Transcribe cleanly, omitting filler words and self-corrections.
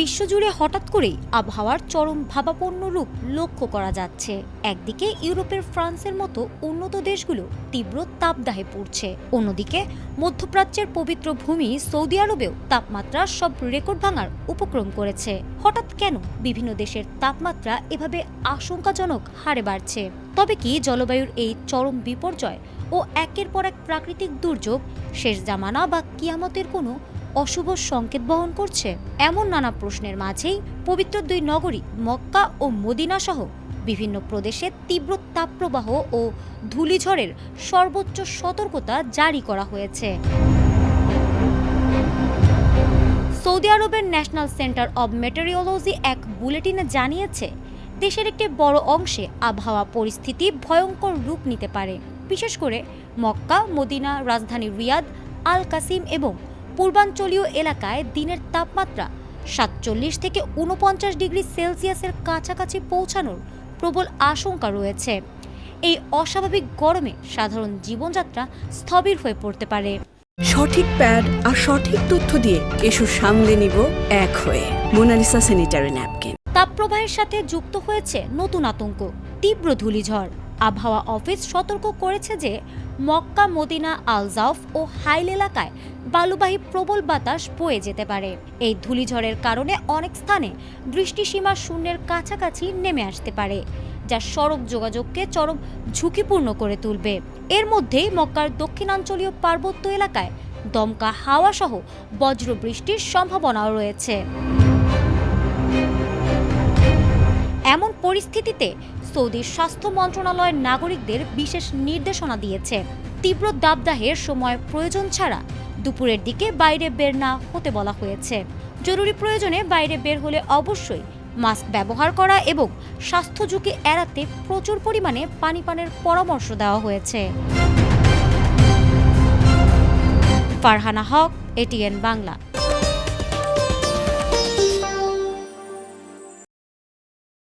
বিশ্বজুড়ে হঠাৎ করেই আবহাওয়ার চরম ভাবাপন্ন রূপ লক্ষ্য করা যাচ্ছে। একদিকে ইউরোপের ফ্রান্সের মতো উন্নত দেশগুলো তীব্র তাপদাহে পড়ছে, অন্যদিকে মধ্যপ্রাচ্যের পবিত্র ভূমি সৌদি আরবেও তাপমাত্রা সব রেকর্ড ভাঙার উপক্রম করেছে। হঠাৎ কেন বিভিন্ন দেশের তাপমাত্রা এভাবে আশঙ্কাজনক হারে বাড়ছে? তবে কি জলবায়ুর এই চরম বিপর্যয় ও একের পর এক প্রাকৃতিক দুর্যোগ শেষ জামানা বা কিয়ামতের কোনো অশুভ সংকেত বহন করছে? এমন নানা প্রশ্নের মাঝেই পবিত্র দুই নগরী মক্কা ও মদিনা সহ বিভিন্ন প্রদেশে তীব্র তাপপ্রবাহ ও ধূলিঝড়ের সর্বোচ্চ সতর্কতা জারি করা হয়েছে। সৌদি আরবের ন্যাশনাল সেন্টার অব মেটেরিওলজি এক বুলেটিনে জানিয়েছে, দেশের একটি বড় অংশে আবহাওয়া পরিস্থিতি ভয়ঙ্কর রূপ নিতে পারে। বিশেষ করে মক্কা, মদিনা, রাজধানী রিয়াদ, আল কাসিম এবং পূর্বাঞ্চলীয় এলাকায় দিনের তাপমাত্রা ৪৭ থেকে ৪৯ ডিগ্রি সেলসিয়াসের কাছাকাছি পৌঁছানোর প্রবল আশঙ্কা রয়েছে। এই অস্বাভাবিক গরমে সাধারণ জীবনযাত্রা স্থবির হয়ে পড়তে পারে। সঠিক প্যাড আর সঠিক তথ্য দিয়ে কেশু সামলে নিব এক হয়ে। Mona Lisa sanitary napkin. তাপপ্রবাহের সাথে যুক্ত হয়েছে নতুন আতঙ্ক, তীব্র ধূলিঝড়। আবহাওয়া অফিস সতর্ক করেছে যে মক্কা, মদিনা, আল জাউফ ও হাইল এলাকায় বালুবাহী প্রবল বাতাস বয়ে যেতে পারে। এই ধূলিঝড়ের কারণে অনেক স্থানে দৃষ্টিসীমা শূন্যের কাছাকাছি নেমে আসতে পারে, যা সড়ক যোগাযোগকে চরম ঝুঁকিপূর্ণ করে তুলবে। এর মধ্যেই মক্কার দক্ষিণাঞ্চলীয় পার্বত্য এলাকায় দমকা হাওয়া সহ বজ্রবৃষ্টির সম্ভাবনাও রয়েছে। এমন পরিস্থিতিতে সৌদির স্বাস্থ্য মন্ত্রণালয় নাগরিকদের বিশেষ নির্দেশনা দিয়েছে, তীব্র দাবদাহের সময় প্রয়োজন ছাড়া দুপুরের দিকে বাইরে বের না হতে বলা হয়েছে। জরুরি প্রয়োজনে বাইরে বের হলে অবশ্যই মাস্ক ব্যবহার করা এবং স্বাস্থ্য ঝুঁকি এড়াতে প্রচুর পরিমাণে পানি পানের পরামর্শ দেওয়া হয়েছে। ফারহানা হক, এটিএন বাংলা।